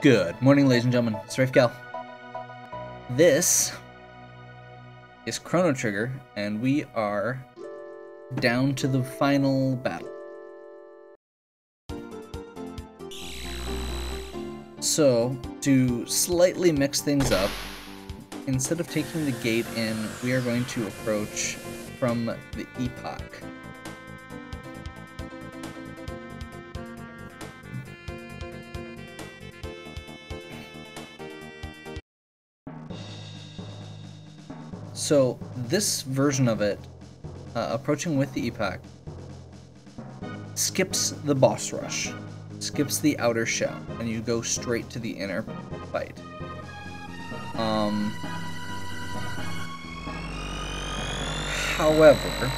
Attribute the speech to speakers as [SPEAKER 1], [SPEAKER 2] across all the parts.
[SPEAKER 1] Good morning, ladies and gentlemen. It's Rafe Gal. This is Chrono Trigger, and we are down to the final battle. So, to slightly mix things up, instead of taking the gate in, we are going to approach from the epoch. So this version of it, approaching with the epoch, skips the boss rush, skips the outer shell, and you go straight to the inner fight. However,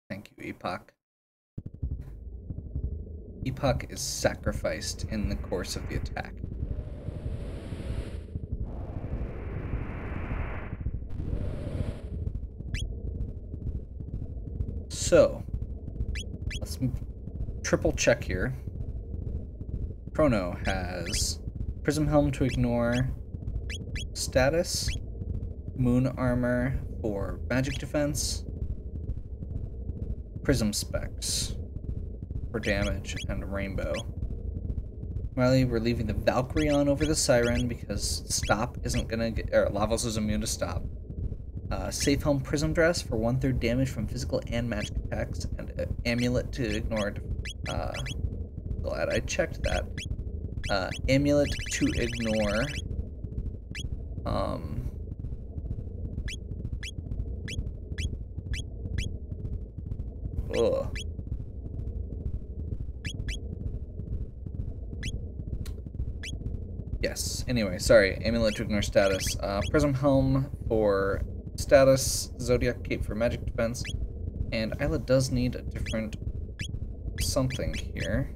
[SPEAKER 1] thank you, epoch. Epoch is sacrificed in the course of the attack. So, let's triple check here. Chrono has Prism Helm to ignore status, Moon Armor for magic defense, Prism Specs for damage, and Rainbow. Finally, we're leaving the Valkyrie on over the Siren because Stop isn't gonna get, or Lavos is immune to Stop. Safe Helm Prism Dress for 1/3 damage from physical and magic attacks, and Amulet to ignore. Glad I checked that. Amulet to ignore. Ugh. Yes, anyway, sorry. Amulet to ignore status. Prism Helm for status, Zodiac Cape for magic defense, and Isla does need a different something here.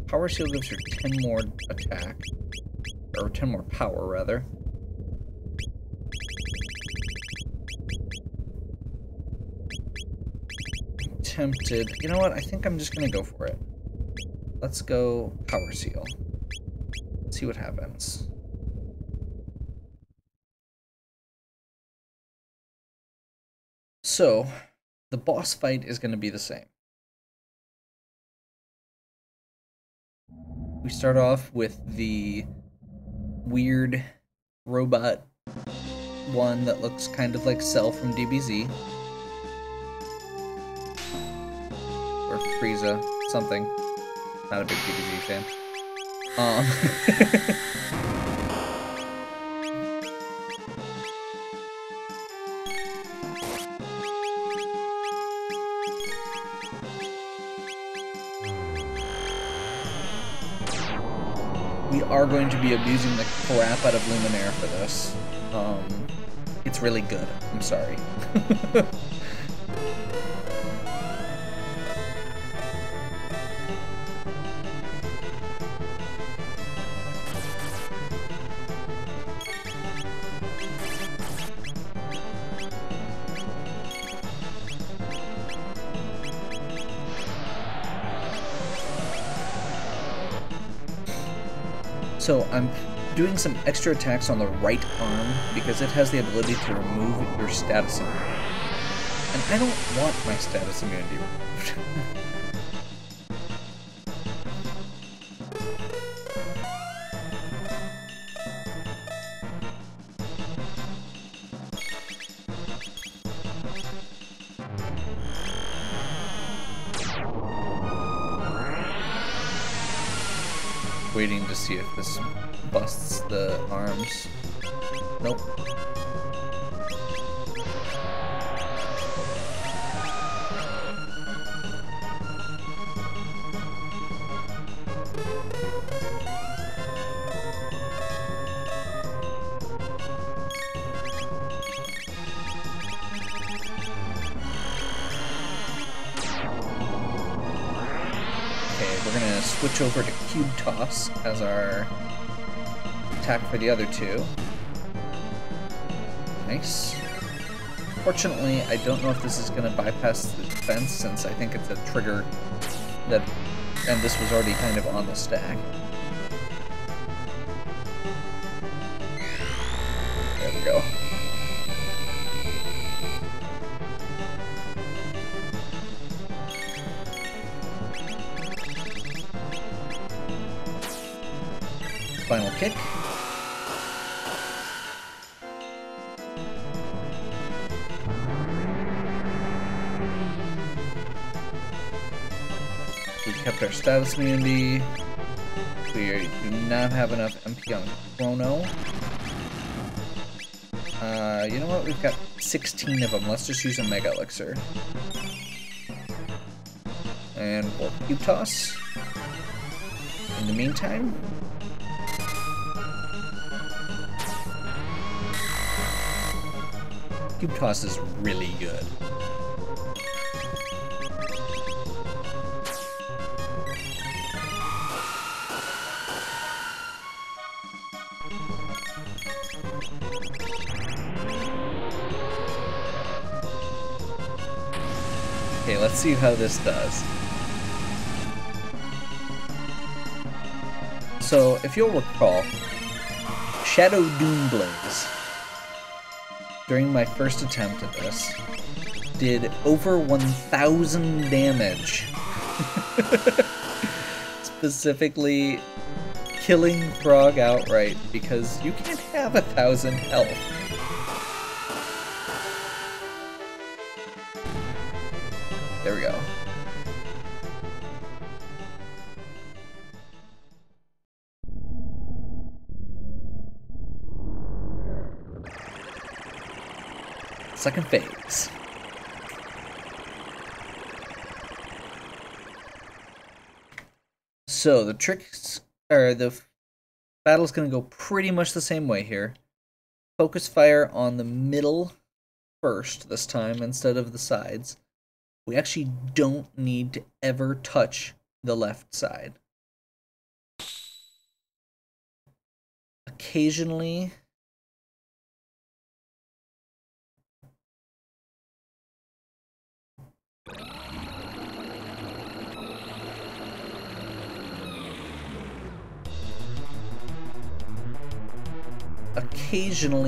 [SPEAKER 1] Power Seal gives her 10 more attack, or 10 more power, rather. Tempted. You know what? I think I'm just gonna go for it. Let's go Power Seal. See what happens. So, the boss fight is going to be the same. We start off with the weird robot one that looks kind of like Cell from DBZ. Or Frieza, something. Not a big DBZ fan. We are going to be abusing the crap out of Luminaire for this. It's really good. I'm sorry. So I'm doing some extra attacks on the right arm because it has the ability to remove your status immunity. And I don't want my status immunity removed. waiting to see if this busts the arms. Nope. Switch over to Cube Toss as our attack for the other two. Nice. Fortunately, I don't know if this is going to bypass the defense, since I think it's a trigger that, and this was already kind of on the stack. There we go. Final kick. We kept our status immunity. We do not have enough MP on Chrono. You know what? We've got 16 of them. Let's just use a Mega Elixir. And we'll Cube Toss. In the meantime, Cube Toss is really good. Okay, let's see how this does. So, if you'll recall, Shadow Doomblaze, during my first attempt at this, did over 1,000 damage. Specifically, killing Frog outright, because you can't have 1,000 health. There we go. Second phase. So the tricks, or the battle's gonna go pretty much the same way here. Focus fire on the middle first this time instead of the sides. We actually don't need to ever touch the left side. Occasionally,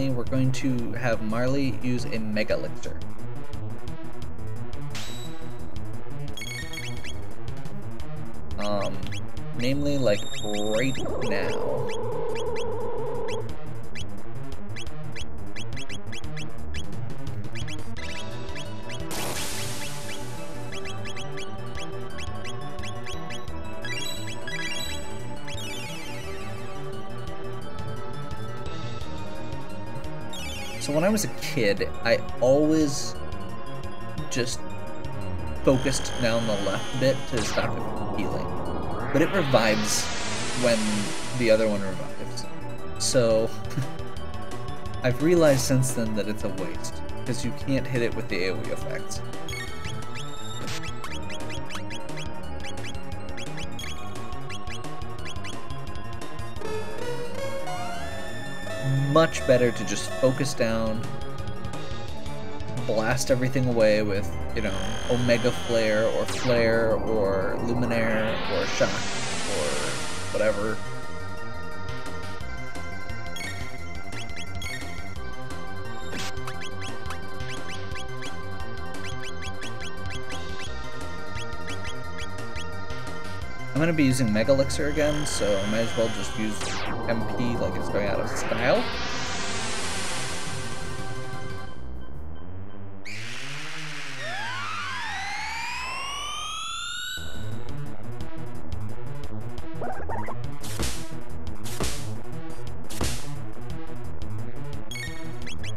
[SPEAKER 1] we're going to have Marley use a Mega Elixir. Namely, like, right now. So when I was a kid, I always just focused down the left bit to stop it from healing. But it revives when the other one revives. So I've realized since then that it's a waste, because you can't hit it with the AoE effects. Much better to just focus down, blast everything away with, you know, Omega Flare or Luminaire or Shock or whatever. I'm going to be using Mega Elixir again, so I might as well just use MP like it's going out of style.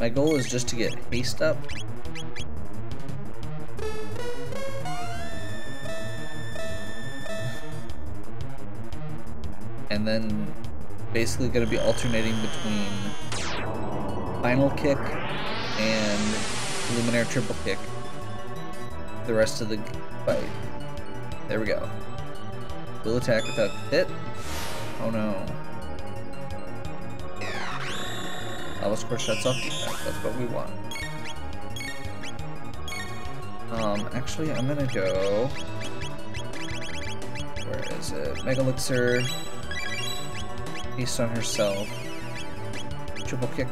[SPEAKER 1] My goal is just to get haste up. And then basically going to be alternating between final kick and Luminaire triple kick the rest of the fight. There we go. Will attack without hit. Oh no. Lava Score shuts off defense. That's what we want. Actually, I'm gonna go. Where is it? Mega Elixir. Feast on herself. Triple kick.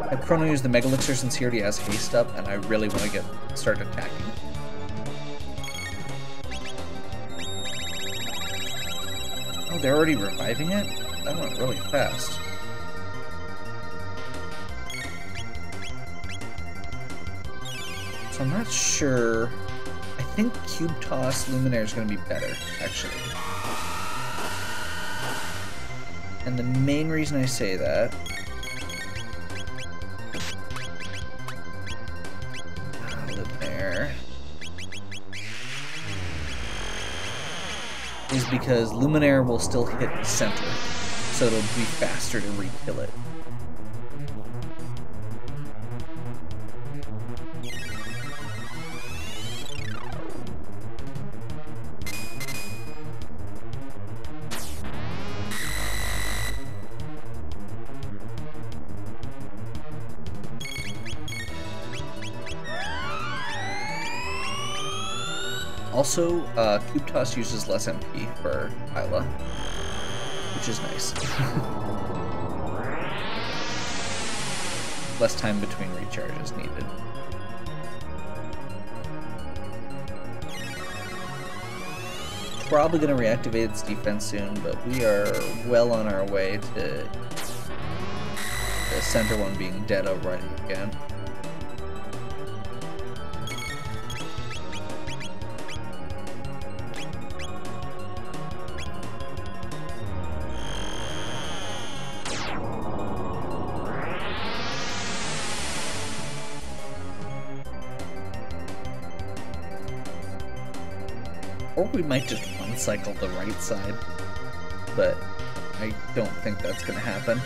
[SPEAKER 1] I Chrono use the Mega Elixir since he already has haste up, and I really want to start attacking. Oh, they're already reviving it? That went really fast. So I'm not sure. I think Cube Toss Luminaire is going to be better, actually. And the main reason I say that Luminaire is because Luminaire will still hit the center, so it'll be faster to re-kill it. Also, Cube Toss uses less MP for Isla, which is nice. Less time between recharges needed. Probably going to reactivate its defense soon, but we are well on our way to the center one being dead already again. Or we might just one-cycle the right side, but I don't think that's going to happen.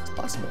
[SPEAKER 1] It's possible.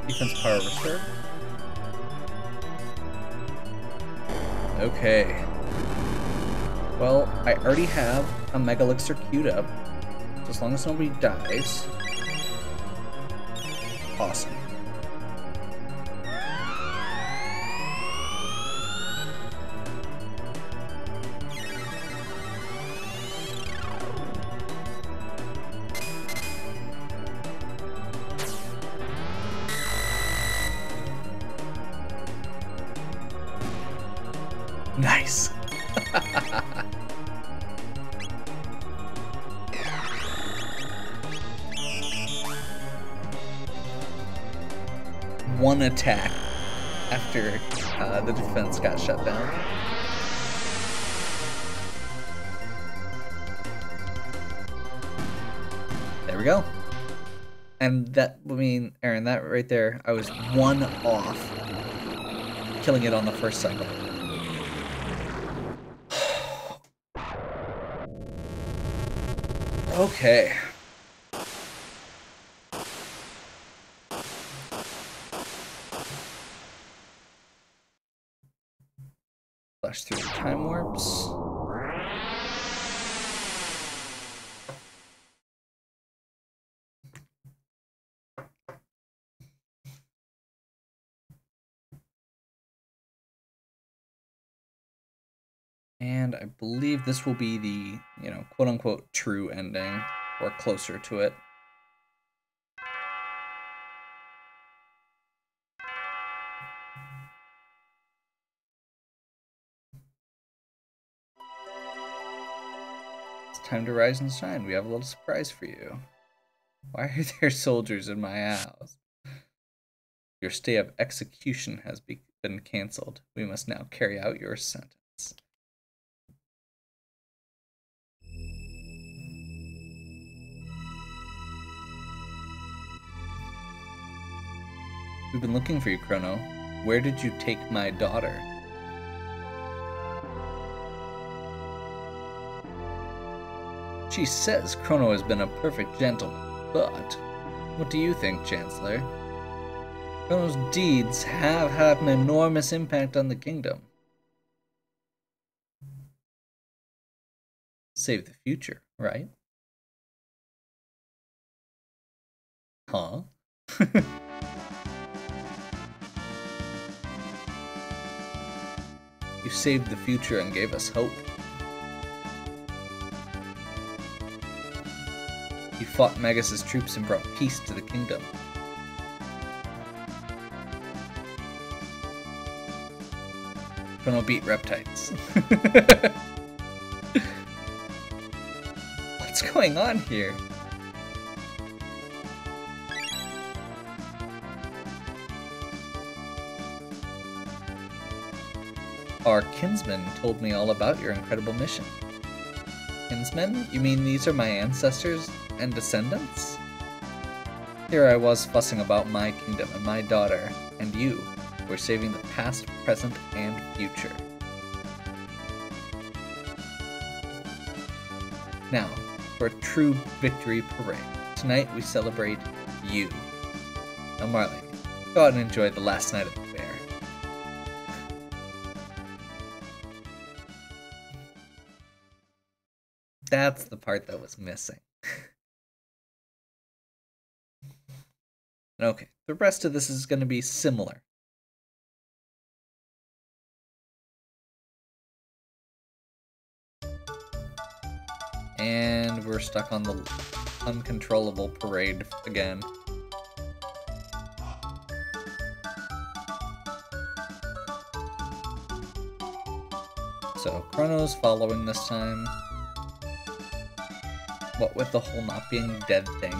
[SPEAKER 1] Defense power restored. Okay. Well, I already have a Mega Elixir queued up. So as long as nobody dies. Awesome. Nice. One attack after the defense got shut down. There we go. And that, I mean, Aaron, that right there, I was one off killing it on the first cycle. Okay. Flash through the time warps. And I believe this will be the, quote-unquote true ending, or closer to it. It's time to rise and shine. We have a little surprise for you. Why are there soldiers in my house? Your stay of execution has been cancelled. We must now carry out your sentence. We've been looking for you, Chrono. Where did you take my daughter? She says Chrono has been a perfect gentleman, but what do you think, Chancellor? Chrono's deeds have had an enormous impact on the kingdom. Save the future, right? Huh? You saved the future and gave us hope. You fought Magus' troops and brought peace to the kingdom. Chrono beat reptites. What's going on here? Our kinsman told me all about your incredible mission. Kinsmen? You mean these are my ancestors and descendants? Here I was fussing about my kingdom and my daughter, and you were saving the past, present, and future. Now, for a true victory parade. Tonight we celebrate you. Now Marley, go out and enjoy the last night of the fair. That's the part that was missing. Okay, the rest of this is going to be similar. And we're stuck on the uncontrollable parade again. So, Chrono's following this time. What with the whole not being dead thing.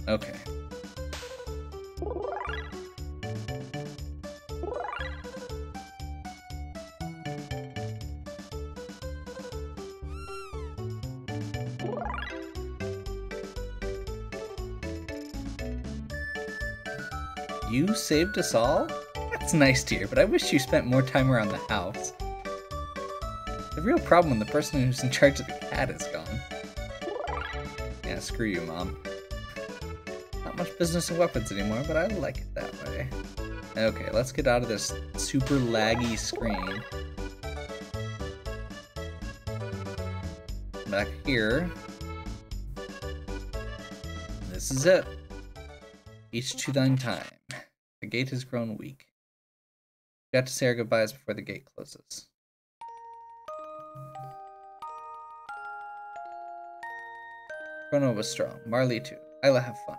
[SPEAKER 1] Okay. You saved us all? That's nice to hear, but I wish you spent more time around the house. The real problem when the person who's in charge of the cat is gone. Yeah, screw you, Mom. Not much business of weapons anymore, but I like it that way. Okay, let's get out of this super laggy screen. Back here. This is it. Each to thine time. The gate has grown weak. We got to say our goodbyes before the gate closes. Chrono was strong. Marley too. Isla have fun.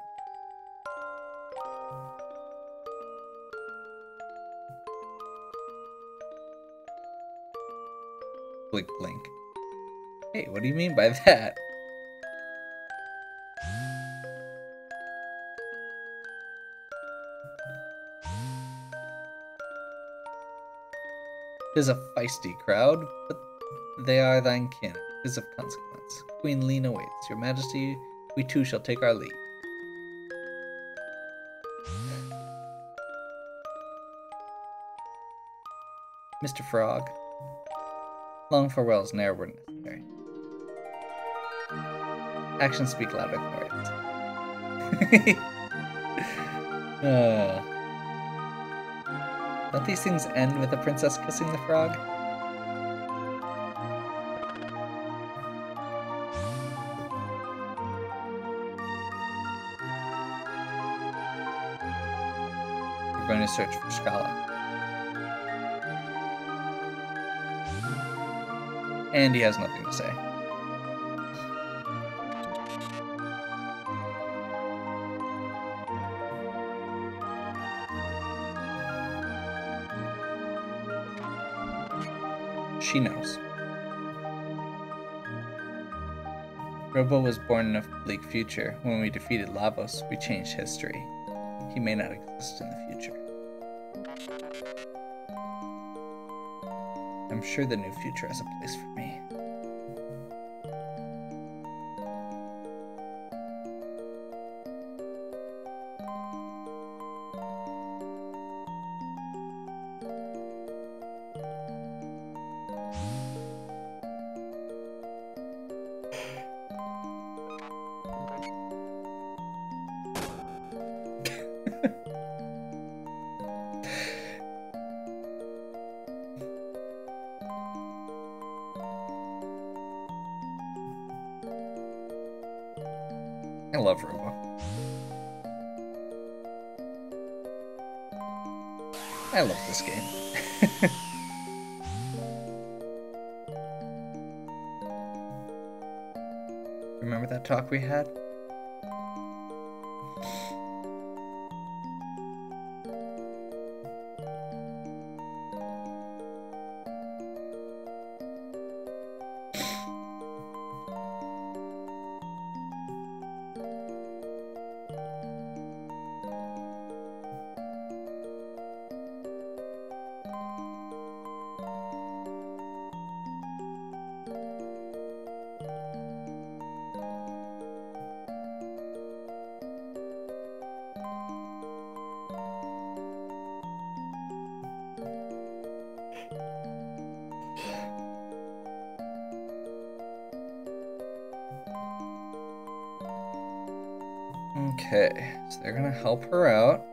[SPEAKER 1] Blink, blink. Hey, what do you mean by that? Tis a feisty crowd, but they are thine kin. Tis of consequence. waits. Queen Lena waits. Your Majesty, we too shall take our leave. Mr. Frog. Long farewells ne'er were necessary. Actions speak louder than words. Don't these things end with the princess kissing the frog? We're going to search for Scala. And he has nothing to say. She knows. Robo was born in a bleak future. When we defeated Lavos, we changed history. He may not exist in the future. I'm sure the new future has a place for me. I love Robo. I love this game. Remember that talk we had? Okay, so they're gonna help her out,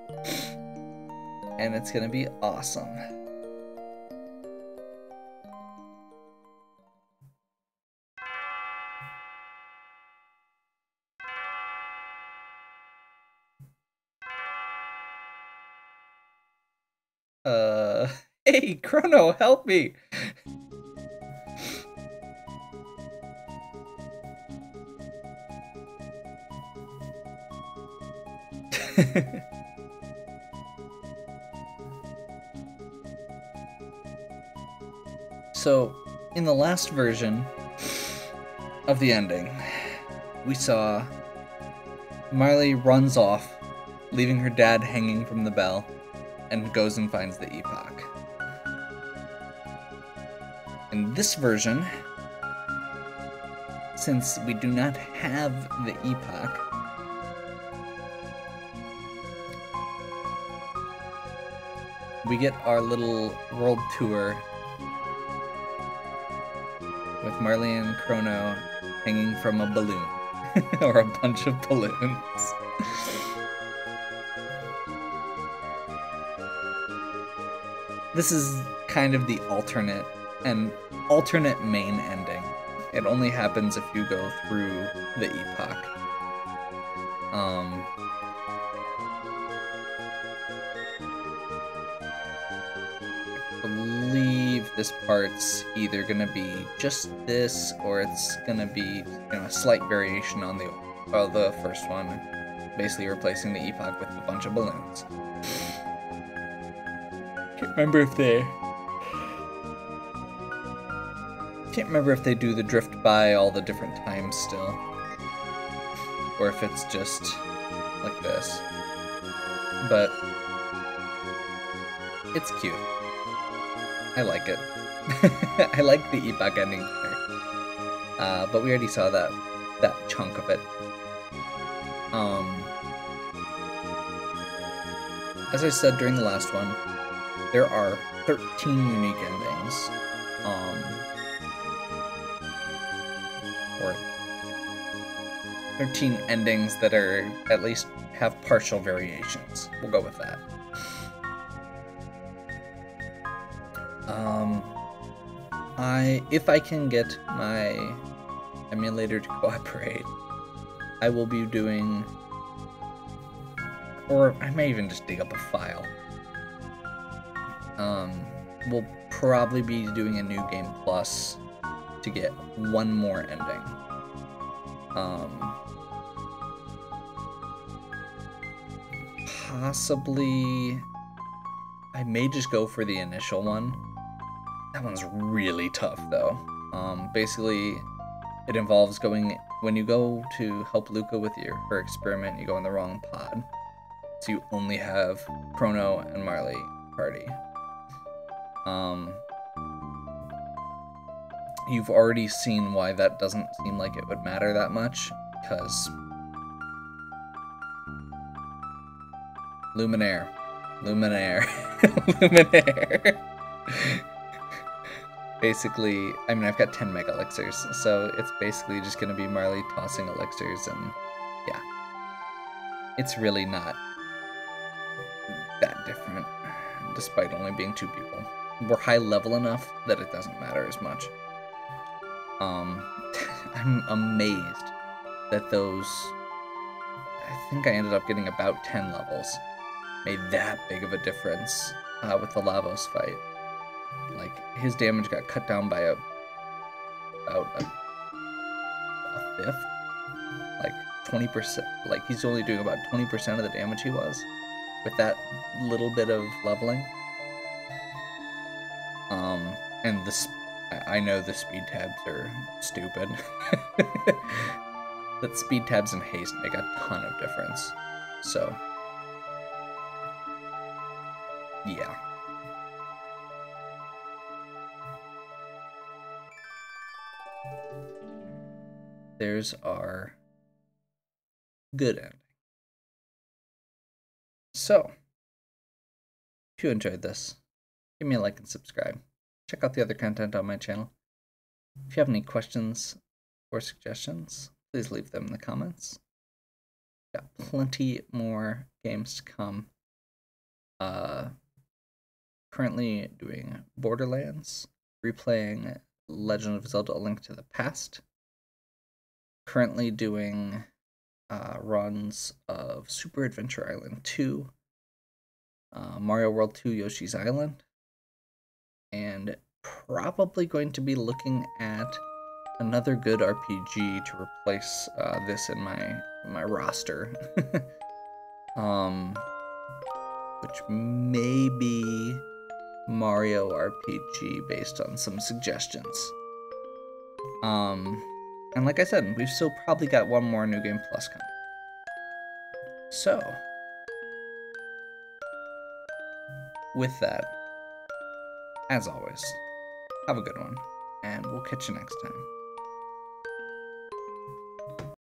[SPEAKER 1] and it's gonna be awesome. Hey, Chrono, help me! So, in the last version of the ending, we saw Marley runs off, leaving her dad hanging from the bell, and goes and finds the epoch. In this version, since we do not have the epoch, we get our little world tour with Marley and Chrono hanging from a balloon, or a bunch of balloons. This is kind of the alternate main ending. It only happens if you go through the epoch. I believe this part's either gonna be just this, or it's gonna be, a slight variation on the first one, basically replacing the epoch with a bunch of balloons. Can't remember if they do the drift by all the different times still, or if it's just like this. But it's cute. I like it. I like the epoch ending there. but we already saw that chunk of it. As I said during the last one, there are 13 unique endings. Or 13 endings that are at least have partial variations. We'll go with that. If I can get my emulator to cooperate, I will be doing, or I may even just dig up a file. We'll probably be doing a New Game Plus to get one more ending. Possibly, I may just go for the initial one. That one's really tough, though. Basically, it involves going, when you go to help Luca with her experiment, you go in the wrong pod. So you only have Chrono and Marley party. You've already seen why that doesn't seem like it would matter that much, because Luminaire. Basically, I mean, I've got 10 mega elixirs, so it's basically just going to be Marley tossing elixirs, and yeah. It's really not that different, despite only being 2 people. We're high level enough that it doesn't matter as much. I'm amazed that those, I think I ended up getting about 10 levels, made that big of a difference with the Lavos fight. Like, his damage got cut down by about a fifth, like 20%. Like, he's only doing about 20% of the damage he was with that little bit of leveling. And I know the speed tabs are stupid. But speed tabs and haste make a ton of difference. So, yeah. There's our good ending. So, if you enjoyed this, give me a like and subscribe. Check out the other content on my channel. If you have any questions or suggestions, please leave them in the comments. Got plenty more games to come. Currently doing Borderlands, replaying Legend of Zelda: A Link to the Past. Currently doing runs of Super Adventure Island 2, Mario World 2 Yoshi's Island, and probably going to be looking at another good RPG to replace this in my roster, which may be Mario RPG based on some suggestions. And like I said, we've still probably got one more New Game Plus coming. So, with that, as always, have a good one, and we'll catch you next time.